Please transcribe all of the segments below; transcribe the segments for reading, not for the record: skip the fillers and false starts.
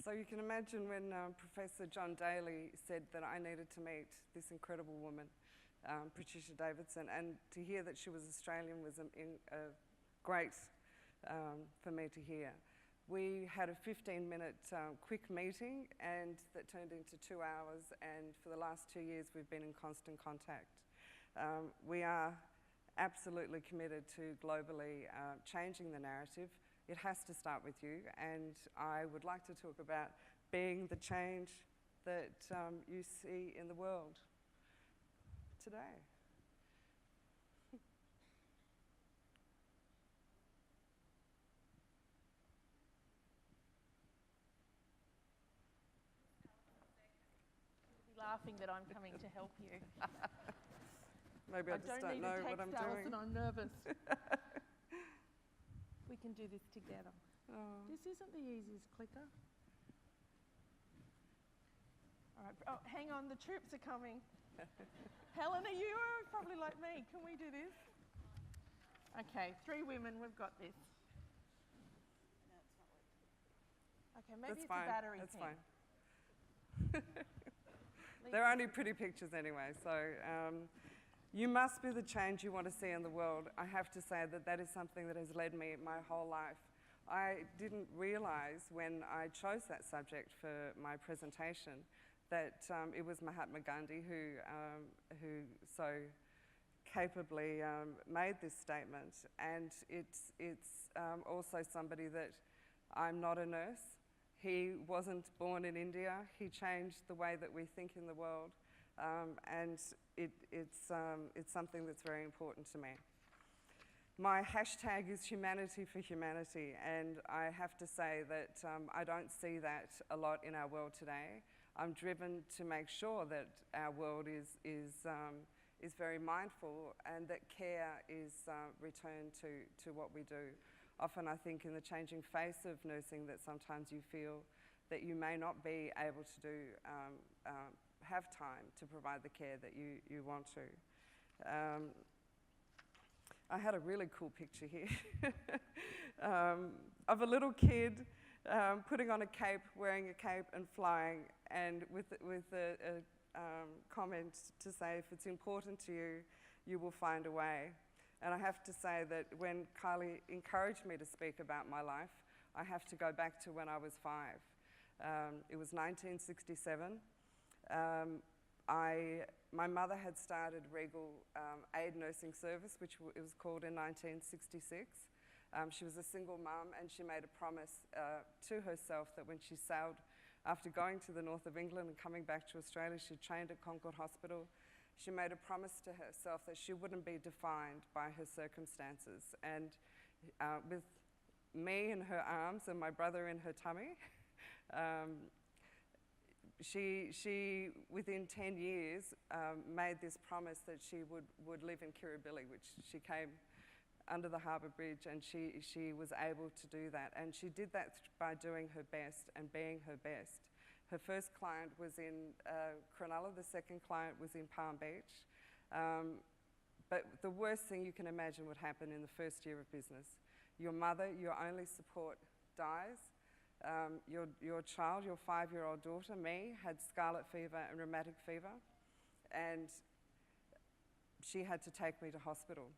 So you can imagine when Professor John Daly said that I needed to meet this incredible woman, Patricia Davidson, and to hear that she was Australian was great for me to hear. We had a 15-minute quick meeting, and that turned into 2 hours, and for the last 2 years we've been in constant contact. We are absolutely committed to globally changing the narrative. It has to start with you, and I would like to talk about being the change that you see in the world today. Laughing that I'm coming to help you. Maybe I just don't know what I'm doing. And I'm nervous. We can do this together. Oh. This isn't the easiest clicker. All right. Oh, hang on, the troops are coming. Helen, are you probably like me? Can we do this? Okay, 3 women, we've got this. No, it's not working. Okay, maybe it's a battery thing. That's fine. They're only pretty pictures anyway, so you must be the change you want to see in the world. I have to say that that is something that has led me my whole life. I didn't realise when I chose that subject for my presentation that it was Mahatma Gandhi who so capably made this statement, and it's also somebody that I'm not a nurse. He wasn't born in India. He changed the way that we think in the world, and it's something that's very important to me. My hashtag is humanity for humanity, and I have to say that I don't see that a lot in our world today. I'm driven to make sure that our world is very mindful and that care is returned to what we do. Often I think in the changing face of nursing that sometimes you feel that you may not be able to do, have time to provide the care that you want to. I had a really cool picture here of a little kid putting on a cape, wearing a cape and flying, and with a comment to say, if it's important to you, you will find a way. And I have to say that when Kylie encouraged me to speak about my life, I have to go back to when I was 5. It was 1967. My mother had started Regal Aid Nursing Service, which it was called in 1966. She was a single mum, and she made a promise to herself that when she sailed, after going to the north of England and coming back to Australia, she trained at Concord Hospital. She made a promise to herself that she wouldn't be defined by her circumstances. And with me in her arms and my brother in her tummy, she within 10 years, made this promise that she would live in Kirribilli, which she came under the harbour bridge, and she was able to do that. And she did that by doing her best and being her best. Her first client was in Cronulla, the second client was in Palm Beach. But the worst thing you can imagine would happen in the first year of business. Your mother, your only support, dies. Your child, your 5-year-old daughter, me, had scarlet fever and rheumatic fever, and she had to take me to hospital.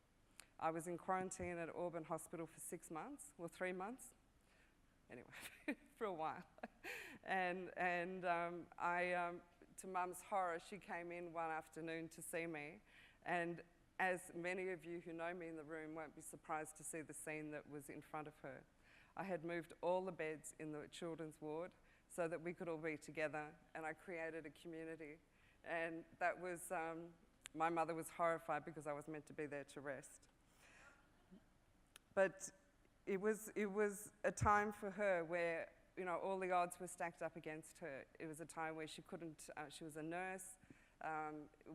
I was in quarantine at Auburn Hospital for 6 months, or 3 months, anyway, for a while. And to Mum's horror, she came in one afternoon to see me, and as many of you who know me in the room won't be surprised to see the scene that was in front of her. I had moved all the beds in the children's ward so that we could all be together, and I created a community. And that was, my mother was horrified because I was meant to be there to rest. But it was a time for her where, you know, all the odds were stacked up against her. It was a time where she couldn't, she was a nurse,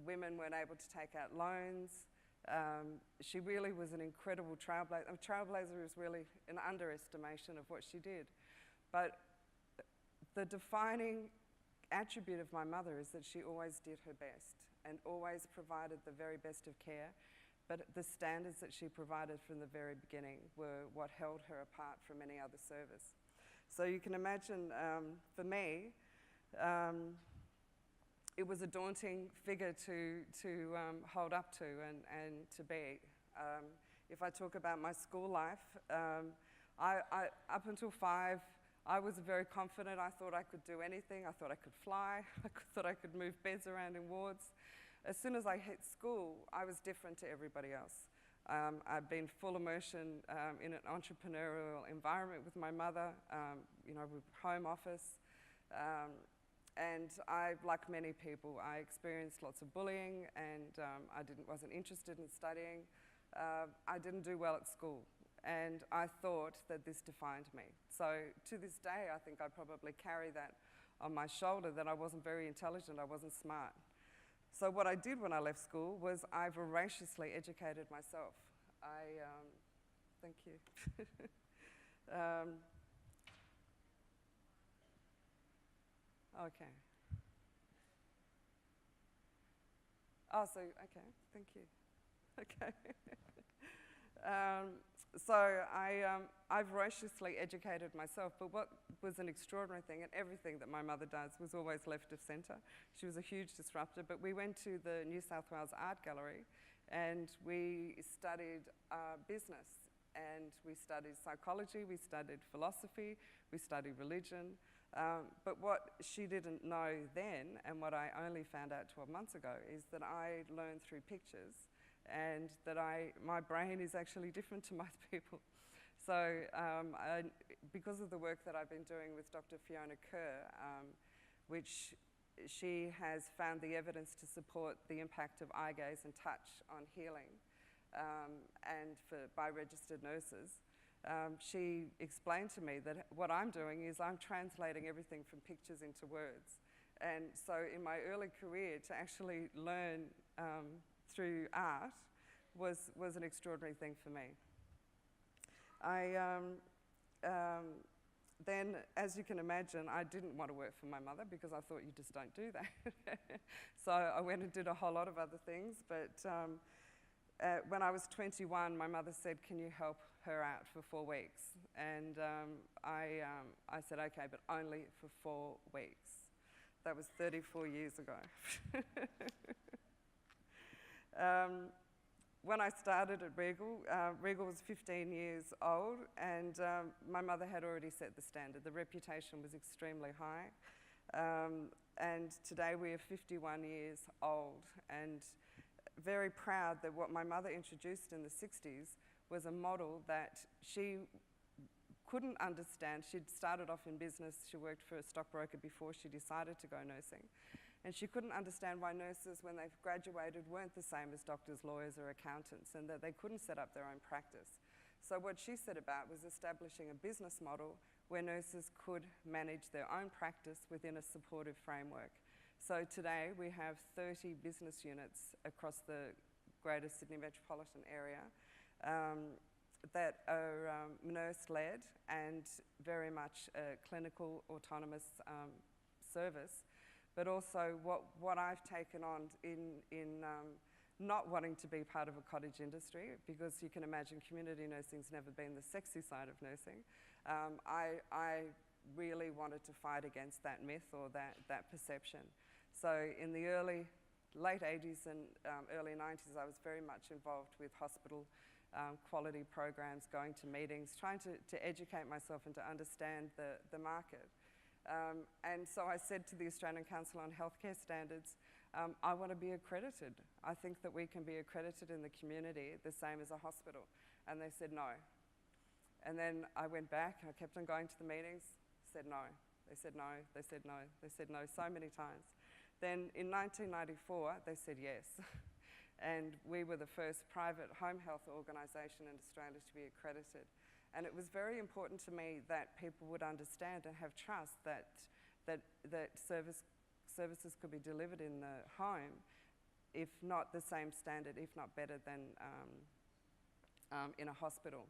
women weren't able to take out loans. She really was an incredible trailblazer. Trailblazer is really an underestimation of what she did. But the defining attribute of my mother is that she always did her best and always provided the very best of care. But the standards that she provided from the very beginning were what held her apart from any other service. So you can imagine, for me, it was a daunting figure to hold up to and to be. If I talk about my school life, up until 5, I was very confident. I thought I could do anything. I thought I could fly. I thought I could move beds around in wards. As soon as I hit school, I was different to everybody else. I've been full immersion in an entrepreneurial environment with my mother, with home office. And like many people, I experienced lots of bullying, and I wasn't interested in studying. I didn't do well at school, and I thought that this defined me. So to this day, I think I probably carry that on my shoulder, that I wasn't very intelligent, I wasn't smart. So what I did when I left school was I voraciously educated myself. Thank you. Okay. Oh, so, okay, thank you. Okay. I voraciously educated myself, but what was an extraordinary thing, and everything that my mother does was always left of centre. She was a huge disruptor, but we went to the New South Wales Art Gallery and we studied business, and we studied psychology, we studied philosophy, we studied religion. But what she didn't know then, and what I only found out 12 months ago, is that I learned through pictures, and that my brain is actually different to most people. So because of the work that I've been doing with Dr. Fiona Kerr, which she has found the evidence to support the impact of eye gaze and touch on healing, and by registered nurses, she explained to me that what I'm doing is I'm translating everything from pictures into words. And so in my early career, to actually learn through art was an extraordinary thing for me. Then, as you can imagine, I didn't want to work for my mother because I thought you just don't do that. So I went and did a whole lot of other things, but when I was 21, my mother said, "Can you help her out for 4 weeks?" And I said, "Okay, but only for 4 weeks." That was 34 years ago. When I started at Regal, Regal was 15 years old, and my mother had already set the standard. The reputation was extremely high. And today we are 51 years old, and very proud that what my mother introduced in the 60s was a model that she couldn't understand. She'd started off in business. She worked for a stockbroker before she decided to go nursing. And she couldn't understand why nurses, when they've graduated, weren't the same as doctors, lawyers, or accountants, and that they couldn't set up their own practice. So what she set about was establishing a business model where nurses could manage their own practice within a supportive framework. So today we have 30 business units across the Greater Sydney metropolitan area that are nurse-led and very much a clinical, autonomous service. But also what I've taken on in not wanting to be part of a cottage industry, because you can imagine community nursing's never been the sexy side of nursing. I really wanted to fight against that myth or that perception. So in the late 80s and early 90s, I was very much involved with hospital quality programs, going to meetings, trying to educate myself and to understand the market. And so I said to the Australian Council on Healthcare Standards, I want to be accredited. I think that we can be accredited in the community the same as a hospital. And they said no. And then I went back and I kept on going to the meetings, said no. They said no, they said no, they said no so many times. Then in 1994, they said yes. And we were the first private home health organisation in Australia to be accredited. And it was very important to me that people would understand and have trust that services could be delivered in the home, if not the same standard, if not better than in a hospital.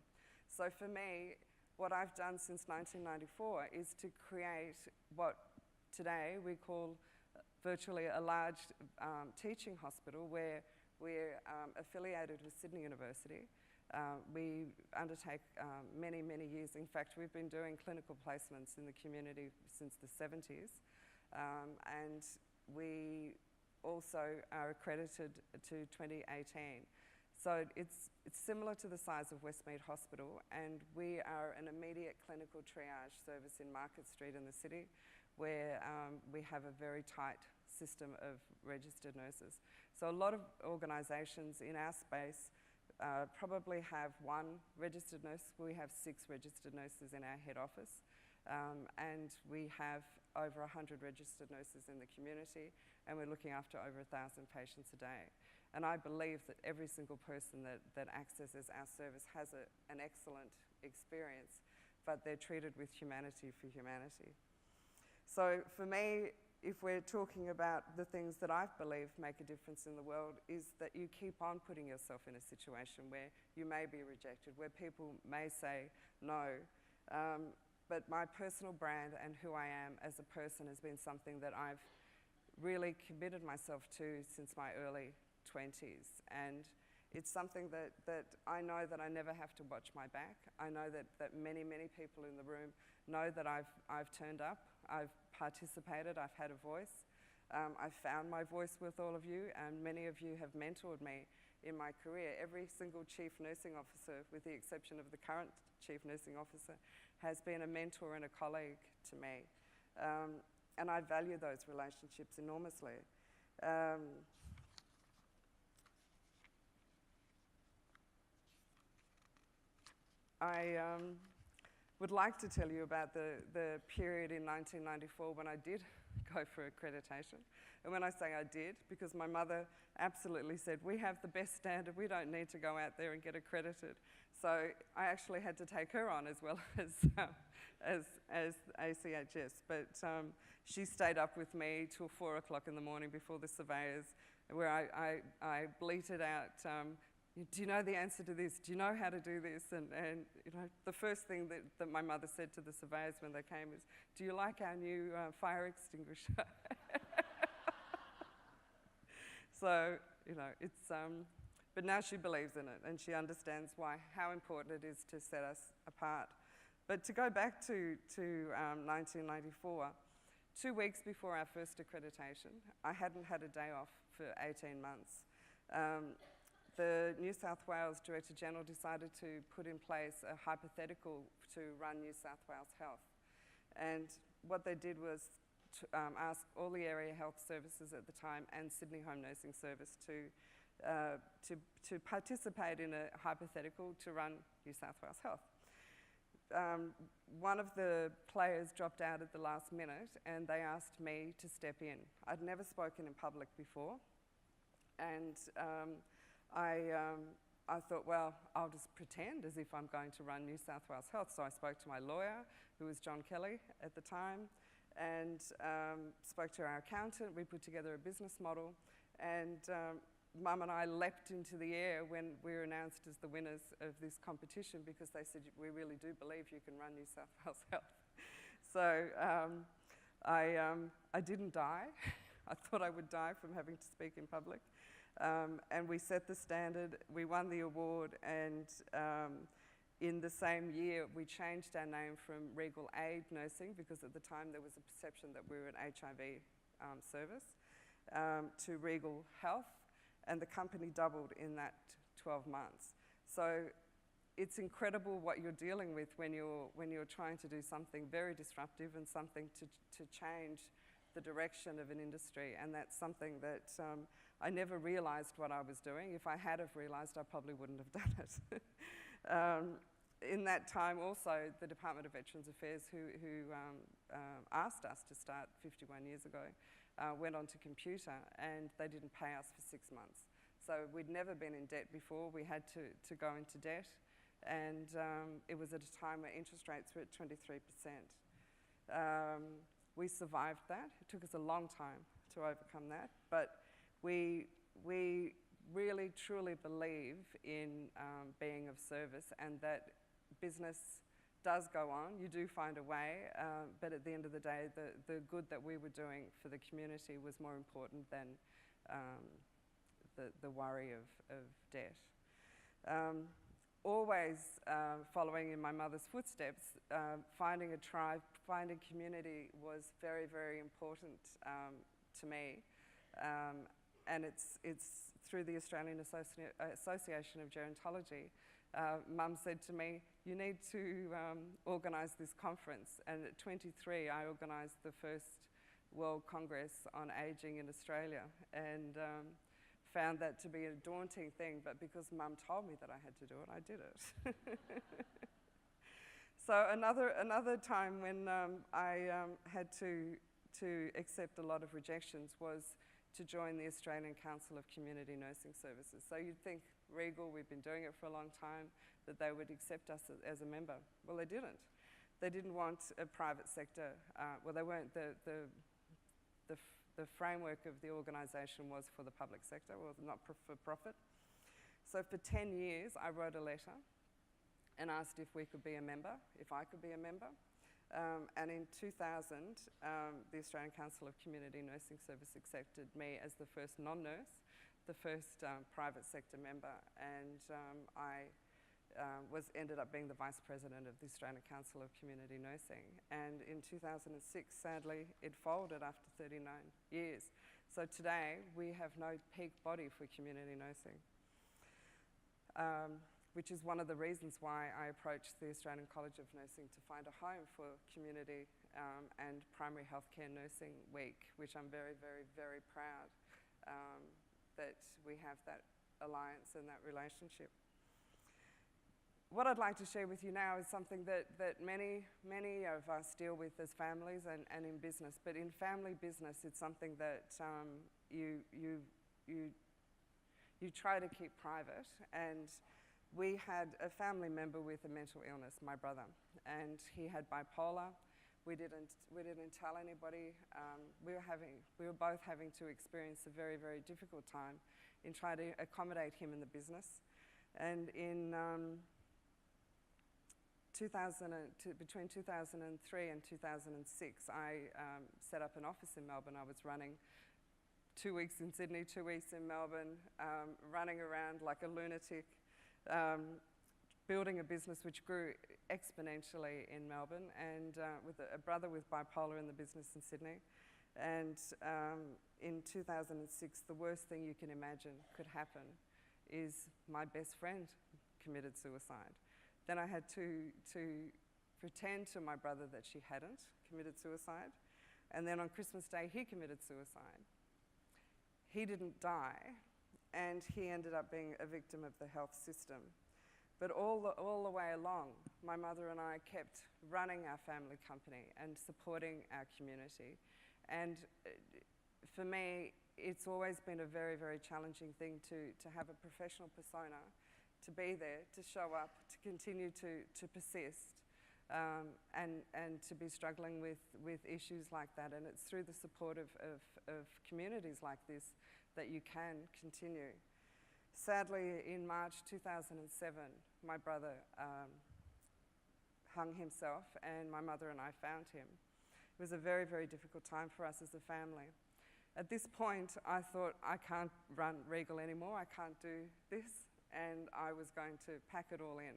So for me, what I've done since 1994 is to create what today we call virtually a large teaching hospital, where we're affiliated with Sydney University. We undertake many, many years. In fact, we've been doing clinical placements in the community since the 70s. And we also are accredited to 2018. So it's similar to the size of Westmead Hospital, and we are an immediate clinical triage service in Market Street in the city, where we have a very tight system of registered nurses. So a lot of organisations in our space probably have one registered nurse. We have 6 registered nurses in our head office, and we have over 100 registered nurses in the community, and we're looking after over 1,000 patients a day. And I believe that every single person that accesses our service has an excellent experience, but they're treated with humanity for humanity. So for me, if we're talking about the things that I believe make a difference in the world, is that you keep on putting yourself in a situation where you may be rejected, where people may say no. But my personal brand and who I am as a person has been something that I've really committed myself to since my early 20s. And it's something that I know that I never have to watch my back. I know that many, many people in the room know that I've turned up, I've participated, I've had a voice. I've found my voice with all of you, and many of you have mentored me in my career. Every single chief nursing officer, with the exception of the current chief nursing officer, has been a mentor and a colleague to me. And I value those relationships enormously. I would like to tell you about the period in 1994 when I did go for accreditation. And when I say I did, because my mother absolutely said, we have the best standard, we don't need to go out there and get accredited. So I actually had to take her on as well as ACHS. But she stayed up with me till 4 o'clock in the morning before the surveyors, where I bleated out, do you know the answer to this? Do you know how to do this? And you know, the first thing that my mother said to the surveyors when they came is, do you like our new fire extinguisher? So, you know, it's, but now she believes in it, and she understands how important it is to set us apart. But to go back to 1994, 2 weeks before our first accreditation, I hadn't had a day off for 18 months. The New South Wales Director General decided to put in place a hypothetical to run New South Wales Health. And what they did was to, ask all the area health services at the time and Sydney Home Nursing Service to participate in a hypothetical to run New South Wales Health. One of the players dropped out at the last minute, and they asked me to step in. I'd never spoken in public before, and I thought, well, I'll just pretend as if I'm going to run New South Wales Health. So I spoke to my lawyer, who was John Kelly at the time, and spoke to our accountant. We put together a business model, and Mum and I leapt into the air when we were announced as the winners of this competition, because they said, we really do believe you can run New South Wales Health. So I didn't die. I thought I would die from having to speak in public. And we set the standard, we won the award, and in the same year we changed our name from Regal Aid Nursing, because at the time there was a perception that we were an HIV service, to Regal Health, and the company doubled in that 12 months. So it's incredible what you're dealing with when you're trying to do something very disruptive and something to change the direction of an industry, and that's something that I never realised what I was doing. If I had have realised, I probably wouldn't have done it. In that time also, the Department of Veterans Affairs, who asked us to start 51 years ago, went on to computer, and they didn't pay us for 6 months. So we'd never been in debt before. We had to go into debt, and it was at a time where interest rates were at 23%. We survived that. It took us a long time to overcome that, but we really truly believe in being of service, and that business does go on. You do find a way, but at the end of the day, the good that we were doing for the community was more important than the worry of debt. always following in my mother's footsteps, finding a tribe, finding community was very, very important to me. And it's through the Australian Association of Gerontology. Mum said to me, you need to organise this conference. And at 23, I organised the first World Congress on Ageing in Australia, and found that to be a daunting thing, but because Mum told me that I had to do it, I did it. So another time when I had to accept a lot of rejections was to join the Australian Council of Community Nursing Services. So you'd think Regal, we've been doing it for a long time, that they would accept us as a member. Well, they didn't. They didn't want a private sector. Well, they weren't. The framework of the organisation was for the public sector, was not for profit. So for 10 years, I wrote a letter and asked if we could be a member, if I could be a member. And in 2000, the Australian Council of Community Nursing Service accepted me as the first non-nurse, the first private sector member, and I ended up being the Vice President of the Australian Council of Community Nursing. And in 2006, sadly, it folded after 39 years. So today, we have no peak body for community nursing, which is one of the reasons why I approached the Australian College of Nursing to find a home for community and primary healthcare nursing week, which I'm very, very, very proud that we have that alliance and that relationship. What I'd like to share with you now is something that many of us deal with as families and in business. But in family business, it's something that you try to keep private. And we had a family member with a mental illness, my brother, and he had bipolar. We didn't tell anybody. We were both having to experience a very, very difficult time in trying to accommodate him in the business. And in between 2003 and 2006, I set up an office in Melbourne. I was running 2 weeks in Sydney, 2 weeks in Melbourne, running around like a lunatic, building a business which grew exponentially in Melbourne, and with a brother with bipolar in the business in Sydney. And in 2006, the worst thing you can imagine could happen is my best friend committed suicide. Then I had to pretend to my brother that she hadn't committed suicide. And then on Christmas Day, he committed suicide. He didn't die, and he ended up being a victim of the health system. But all the way along, my mother and I kept running our family company and supporting our community. And for me, it's always been a very, very challenging thing to have a professional persona, to be there, to show up, to continue to persist, and to be struggling with issues like that. And it's through the support of communities like this that you can continue. Sadly, in March 2007, my brother hung himself, and my mother and I found him. It was a very, very difficult time for us as a family. At this point, I thought, I can't run Regal anymore, I can't do this, and I was going to pack it all in.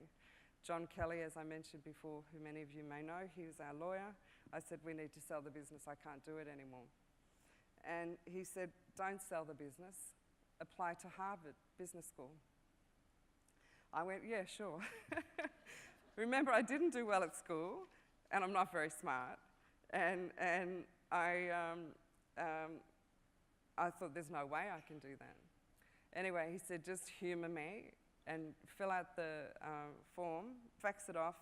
John Kelly, as I mentioned before, who many of you may know, he was our lawyer. I said, we need to sell the business, I can't do it anymore. And he said, don't sell the business, apply to Harvard Business School. I went, yeah, sure. Remember, I didn't do well at school, and I'm not very smart. And I thought, there's no way I can do that. Anyway, he said, just humour me and fill out the form, fax it off.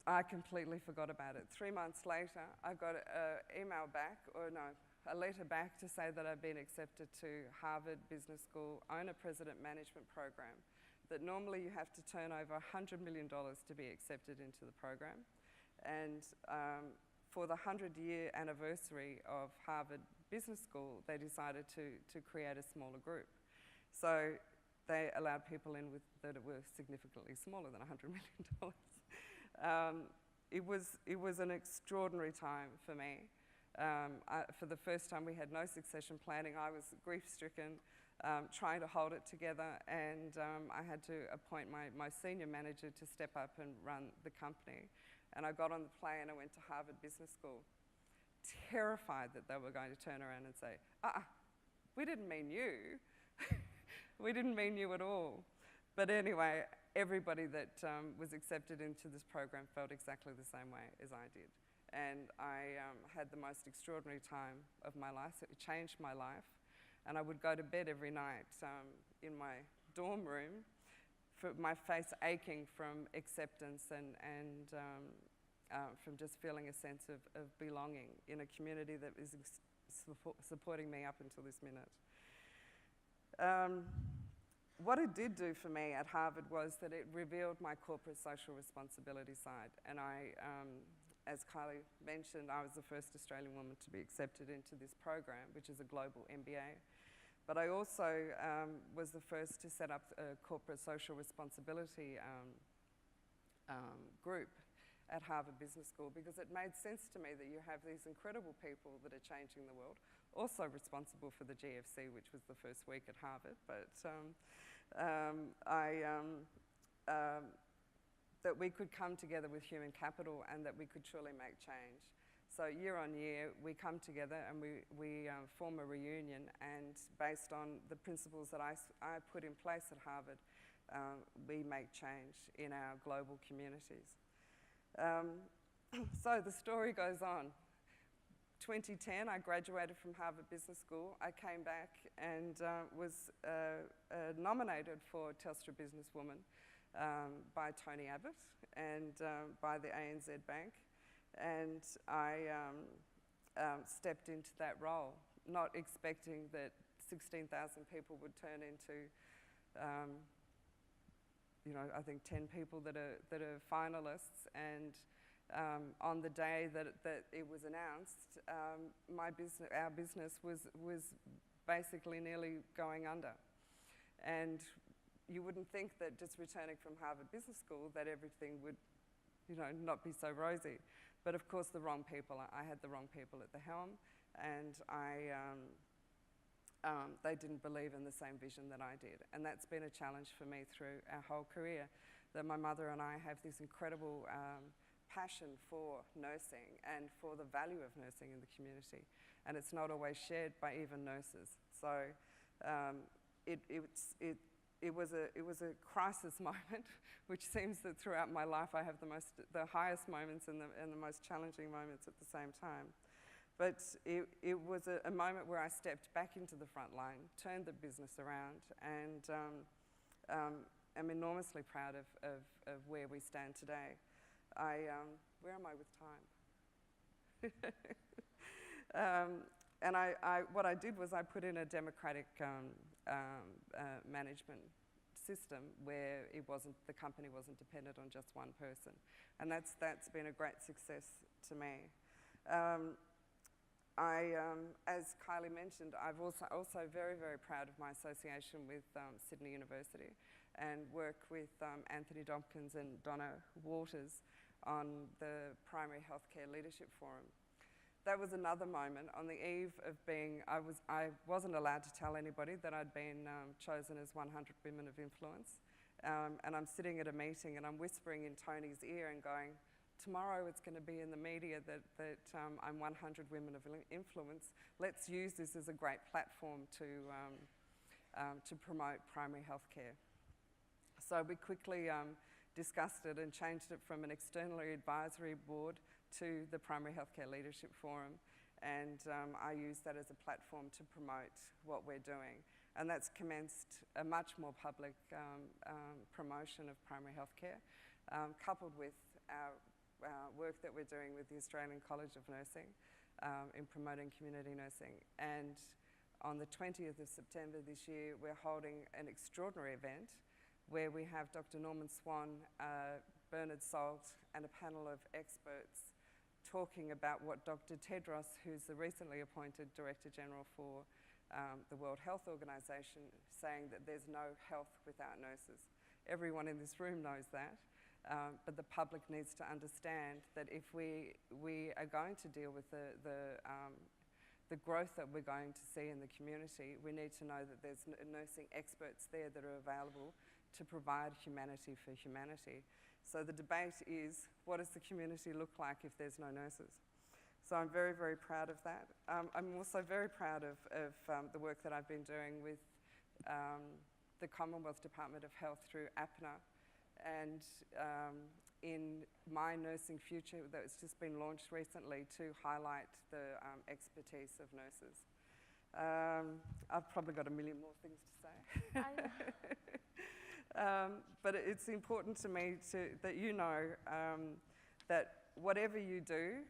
I completely forgot about it. 3 months later, I got a letter back to say that I'd been accepted to Harvard Business School Owner-President Management Program, that normally you have to turn over $100 million to be accepted into the program. And for the 100-year anniversary of Harvard Business School, they decided to create a smaller group. So they allowed people in that were significantly smaller than $100 million. It was an extraordinary time for me. For the first time, we had no succession planning. I was grief-stricken. trying to hold it together, and I had to appoint my senior manager to step up and run the company. And I got on the plane, I went to Harvard Business School, terrified that they were going to turn around and say, we didn't mean you. We didn't mean you at all. But anyway, everybody that was accepted into this program felt exactly the same way as I did. And I had the most extraordinary time of my life. It changed my life. And I would go to bed every night in my dorm room, my face aching from acceptance and from just feeling a sense of belonging in a community that is supporting me up until this minute. What it did do for me at Harvard was that it revealed my corporate social responsibility side. And I, as Kylie mentioned, I was the first Australian woman to be accepted into this program, which is a global MBA. But I also was the first to set up a corporate social responsibility group at Harvard Business School, because it made sense to me that you have these incredible people that are changing the world, also responsible for the GFC, which was the first week at Harvard, but that we could come together with human capital and that we could truly make change. So year on year, we come together and we form a reunion, and based on the principles that I put in place at Harvard, we make change in our global communities. So the story goes on. 2010, I graduated from Harvard Business School. I came back and was nominated for Telstra Businesswoman by Tony Abbott and by the ANZ Bank. And I stepped into that role, not expecting that 16,000 people would turn into, I think 10 people that are finalists. And on the day that it was announced, our business was basically nearly going under. And you wouldn't think that just returning from Harvard Business School that everything would, not be so rosy. But of course, the wrong people. I had the wrong people at the helm, and they didn't believe in the same vision that I did. And that's been a challenge for me through our whole career, that my mother and I have this incredible passion for nursing and for the value of nursing in the community. And it's not always shared by even nurses. So it was a crisis moment, which seems that throughout my life I have the highest moments and the most challenging moments at the same time. But it was a moment where I stepped back into the front line, turned the business around, and am enormously proud of where we stand today. Where am I with time? And what I did was I put in a democratic management system where the company wasn't dependent on just one person, and that's been a great success to me. As Kylie mentioned, I'm also very, very proud of my association with Sydney University, and work with Anthony Tompkins and Donna Waters on the Primary Healthcare Leadership Forum. That was another moment on the eve of I wasn't allowed to tell anybody that I'd been chosen as 100 Women of Influence. And I'm sitting at a meeting and I'm whispering in Tony's ear and going, tomorrow it's going to be in the media that I'm 100 Women of Influence. Let's use this as a great platform to promote primary healthcare. So we quickly discussed it and changed it from an externally advisory board to the Primary Healthcare Leadership Forum, and I use that as a platform to promote what we're doing. And that's commenced a much more public promotion of primary healthcare, coupled with our work that we're doing with the Australian College of Nursing in promoting community nursing. And on the 20th of September this year, we're holding an extraordinary event where we have Dr. Norman Swan, Bernard Salt, and a panel of experts talking about what Dr. Tedros, who's the recently appointed Director General for the World Health Organization, saying that there's no health without nurses. Everyone in this room knows that, but the public needs to understand that if we are going to deal with the the growth that we're going to see in the community, we need to know that there's nursing experts there that are available to provide humanity for humanity. So the debate is, what does the community look like if there's no nurses? So I'm very, very proud of that. I'm also very proud of the work that I've been doing with the Commonwealth Department of Health through APNA, and in my nursing future that's just been launched recently to highlight the expertise of nurses. I've probably got a million more things to say. But it's important to me that you know that whatever you do,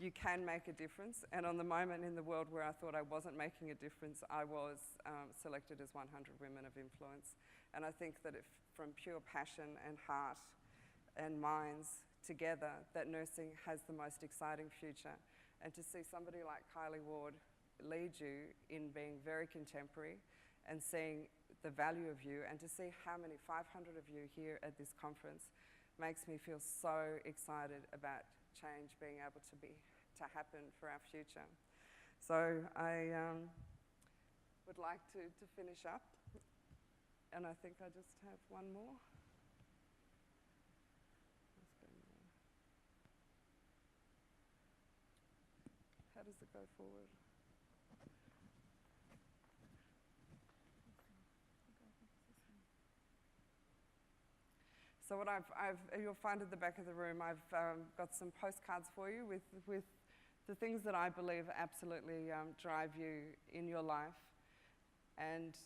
you can make a difference. And on the moment in the world where I thought I wasn't making a difference, I was selected as 100 Women of Influence. And I think that if from pure passion and heart and minds together, that nursing has the most exciting future. And to see somebody like Kylie Ward lead you in being very contemporary and seeing the value of you, and to see how many 500 of you here at this conference makes me feel so excited about change being able to happen for our future. So I would like to finish up, and I think I just have one more. How does it go forward? So what you'll find at the back of the room, I've got some postcards for you with the things that I believe absolutely drive you in your life. And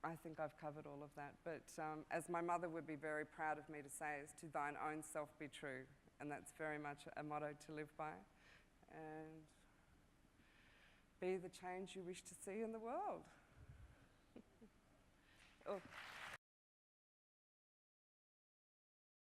I think I've covered all of that. But as my mother would be very proud of me to say, is to thine own self be true. And that's very much a motto to live by. And be the change you wish to see in the world. Oh.